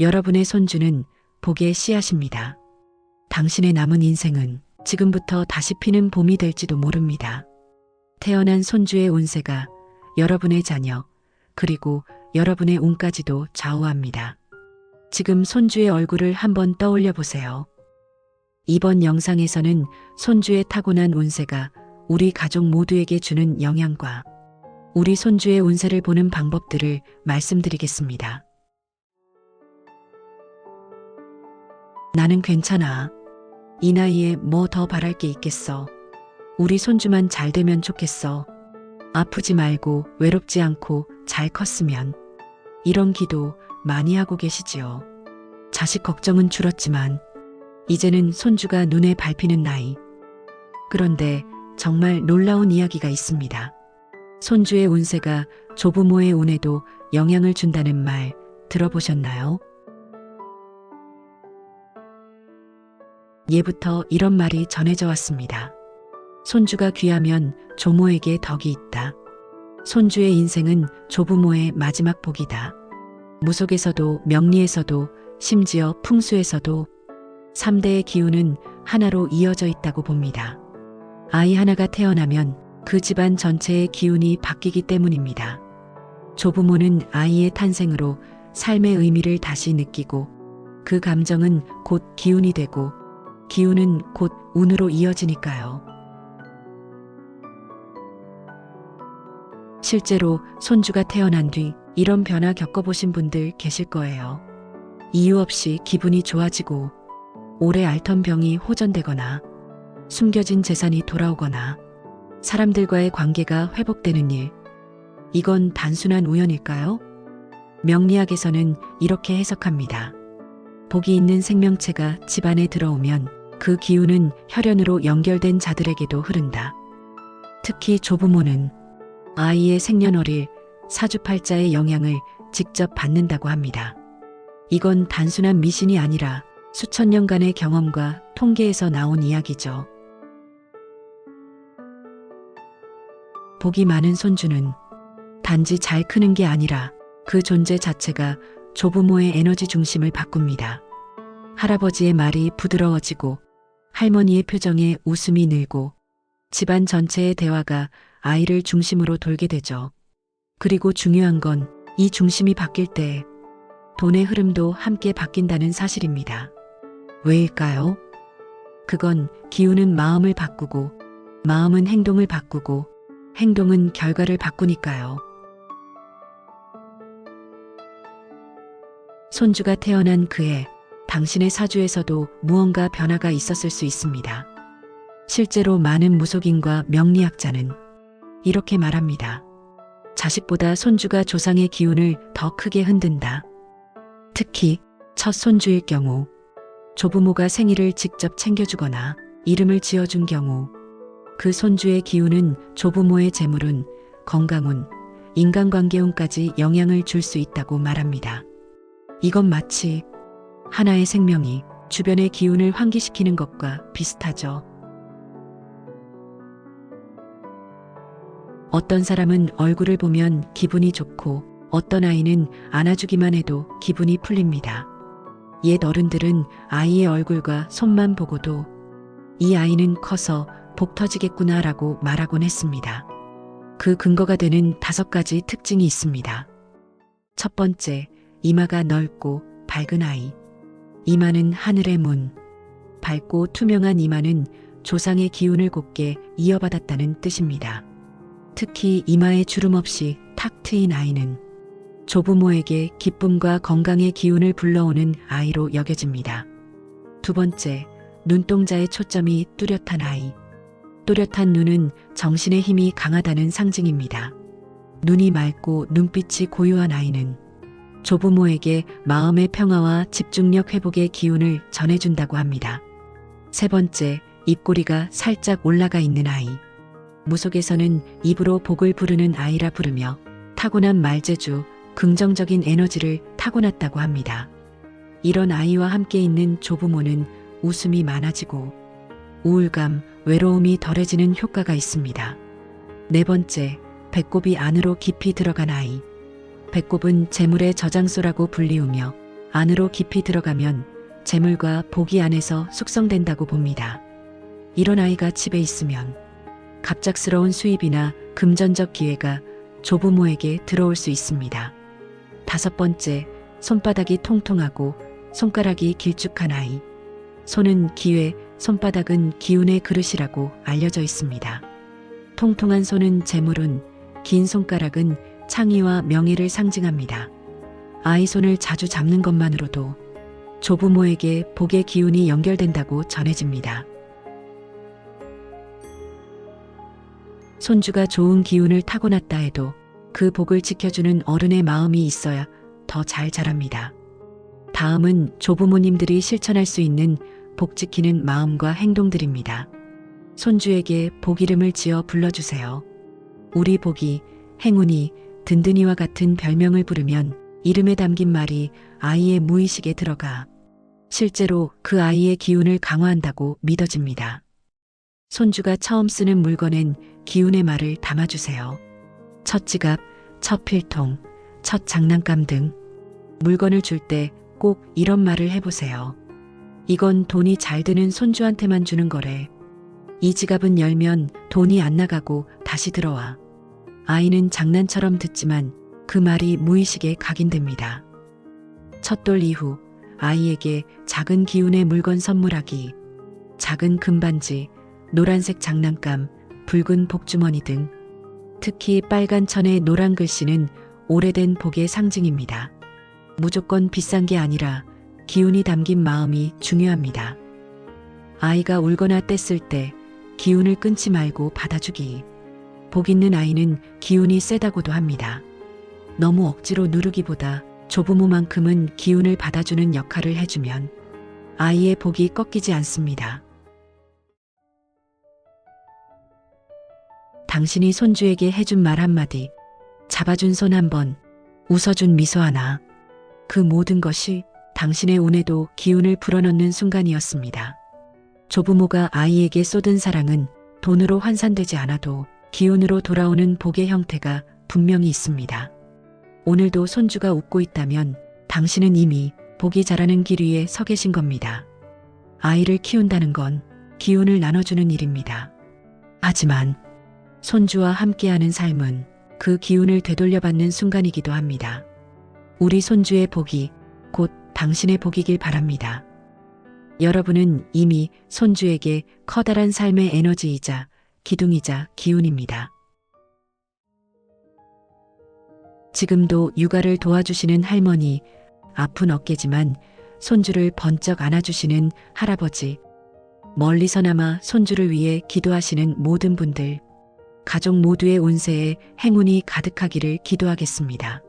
여러분의 손주는 복의 씨앗입니다. 당신의 남은 인생은 지금부터 다시 피는 봄이 될지도 모릅니다. 태어난 손주의 운세가 여러분의 자녀, 그리고 여러분의 운까지도 좌우합니다. 지금 손주의 얼굴을 한번 떠올려 보세요. 이번 영상에서는 손주의 타고난 운세가 우리 가족 모두에게 주는 영향과 우리 손주의 운세를 보는 방법들을 말씀드리겠습니다. 나는 괜찮아. 이 나이에 뭐 더 바랄 게 있겠어. 우리 손주만 잘 되면 좋겠어. 아프지 말고 외롭지 않고 잘 컸으면. 이런 기도 많이 하고 계시지요. 자식 걱정은 줄었지만 이제는 손주가 눈에 밟히는 나이. 그런데 정말 놀라운 이야기가 있습니다. 손주의 운세가 조부모의 운에도 영향을 준다는 말 들어보셨나요? 예부터 이런 말이 전해져 왔습니다. 손주가 귀하면 조모에게 덕이 있다. 손주의 인생은 조부모의 마지막 복이다. 무속에서도 명리에서도 심지어 풍수에서도 3대의 기운은 하나로 이어져 있다고 봅니다. 아이 하나가 태어나면 그 집안 전체의 기운이 바뀌기 때문입니다. 조부모는 아이의 탄생으로 삶의 의미를 다시 느끼고 그 감정은 곧 기운이 되고 기운은 곧 운으로 이어지니까요. 실제로 손주가 태어난 뒤 이런 변화 겪어보신 분들 계실 거예요. 이유 없이 기분이 좋아지고 오래 앓던 병이 호전되거나 숨겨진 재산이 돌아오거나 사람들과의 관계가 회복되는 일. 이건 단순한 우연일까요? 명리학에서는 이렇게 해석합니다. 복이 있는 생명체가 집안에 들어오면 그 기운은 혈연으로 연결된 자들에게도 흐른다. 특히 조부모는 아이의 생년월일, 사주팔자의 영향을 직접 받는다고 합니다. 이건 단순한 미신이 아니라 수천 년간의 경험과 통계에서 나온 이야기죠. 복이 많은 손주는 단지 잘 크는 게 아니라 그 존재 자체가 조부모의 에너지 중심을 바꿉니다. 할아버지의 말이 부드러워지고 할머니의 표정에 웃음이 늘고 집안 전체의 대화가 아이를 중심으로 돌게 되죠. 그리고 중요한 건 이 중심이 바뀔 때 돈의 흐름도 함께 바뀐다는 사실입니다. 왜일까요? 그건 기운은 마음을 바꾸고 마음은 행동을 바꾸고 행동은 결과를 바꾸니까요. 손주가 태어난 그해 당신의 사주에서도 무언가 변화가 있었을 수 있습니다. 실제로 많은 무속인과 명리학자는 이렇게 말합니다. 자식보다 손주가 조상의 기운을 더 크게 흔든다. 특히 첫 손주일 경우, 조부모가 생일을 직접 챙겨주거나 이름을 지어준 경우, 그 손주의 기운은 조부모의 재물운, 건강운, 인간관계운까지 영향을 줄 수 있다고 말합니다. 이건 마치 하나의 생명이 주변의 기운을 환기시키는 것과 비슷하죠. 어떤 사람은 얼굴을 보면 기분이 좋고 어떤 아이는 안아주기만 해도 기분이 풀립니다. 옛 어른들은 아이의 얼굴과 손만 보고도 이 아이는 커서 복 터지겠구나라고 말하곤 했습니다. 그 근거가 되는 5가지 특징이 있습니다. 첫 번째, 이마가 넓고 밝은 아이. 이마는 하늘의 문. 밝고 투명한 이마는 조상의 기운을 곧게 이어받았다는 뜻입니다. 특히 이마에 주름 없이 탁 트인 아이는 조부모에게 기쁨과 건강의 기운을 불러오는 아이로 여겨집니다. 두 번째, 눈동자의 초점이 뚜렷한 아이. 또렷한 눈은 정신의 힘이 강하다는 상징입니다. 눈이 맑고 눈빛이 고요한 아이는 조부모에게 마음의 평화와 집중력 회복의 기운을 전해준다고 합니다. 세 번째, 입꼬리가 살짝 올라가 있는 아이. 무속에서는 입으로 복을 부르는 아이라 부르며 타고난 말재주, 긍정적인 에너지를 타고났다고 합니다. 이런 아이와 함께 있는 조부모는 웃음이 많아지고 우울감, 외로움이 덜해지는 효과가 있습니다. 네 번째, 배꼽이 안으로 깊이 들어간 아이. 배꼽은 재물의 저장소라고 불리우며 안으로 깊이 들어가면 재물과 복이 안에서 숙성된다고 봅니다. 이런 아이가 집에 있으면 갑작스러운 수입이나 금전적 기회가 조부모에게 들어올 수 있습니다. 5번째, 손바닥이 통통하고 손가락이 길쭉한 아이. 손은 기회, 손바닥은 기운의 그릇이라고 알려져 있습니다. 통통한 손은 재물운, 긴 손가락은 창의와 명예를 상징합니다. 아이 손을 자주 잡는 것만으로도 조부모에게 복의 기운이 연결된다고 전해집니다. 손주가 좋은 기운을 타고났다 해도 그 복을 지켜주는 어른의 마음이 있어야 더 잘 자랍니다. 다음은 조부모님들이 실천할 수 있는 복 지키는 마음과 행동들입니다. 손주에게 복 이름을 지어 불러주세요. 우리 복이, 행운이, 든든이와 같은 별명을 부르면 이름에 담긴 말이 아이의 무의식에 들어가 실제로 그 아이의 기운을 강화한다고 믿어집니다. 손주가 처음 쓰는 물건엔 기운의 말을 담아주세요. 첫 지갑, 첫 필통, 첫 장난감 등 물건을 줄 때 꼭 이런 말을 해보세요. 이건 돈이 잘 드는 손주한테만 주는 거래. 이 지갑은 열면 돈이 안 나가고 다시 들어와. 아이는 장난처럼 듣지만 그 말이 무의식에 각인됩니다. 첫돌 이후 아이에게 작은 기운의 물건 선물하기, 작은 금반지, 노란색 장난감, 붉은 복주머니 등 특히 빨간 천의 노란 글씨는 오래된 복의 상징입니다. 무조건 비싼 게 아니라 기운이 담긴 마음이 중요합니다. 아이가 울거나 뗐을 때 기운을 끊지 말고 받아주기. 복 있는 아이는 기운이 세다고도 합니다. 너무 억지로 누르기보다 조부모만큼은 기운을 받아주는 역할을 해주면 아이의 복이 꺾이지 않습니다. 당신이 손주에게 해준 말 한마디, 잡아준 손 한 번, 웃어준 미소 하나, 그 모든 것이 당신의 운에도 기운을 불어넣는 순간이었습니다. 조부모가 아이에게 쏟은 사랑은 돈으로 환산되지 않아도 기운으로 돌아오는 복의 형태가 분명히 있습니다. 오늘도 손주가 웃고 있다면 당신은 이미 복이 자라는 길 위에 서 계신 겁니다. 아이를 키운다는 건 기운을 나눠주는 일입니다. 하지만 손주와 함께하는 삶은 그 기운을 되돌려받는 순간이기도 합니다. 우리 손주의 복이 곧 당신의 복이길 바랍니다. 여러분은 이미 손주에게 커다란 삶의 에너지이자 기둥이자 기운입니다. 지금도 육아를 도와주시는 할머니, 아픈 어깨지만 손주를 번쩍 안아주시는 할아버지, 멀리서나마 손주를 위해 기도하시는 모든 분들, 가족 모두의 운세에 행운이 가득하기를 기도하겠습니다.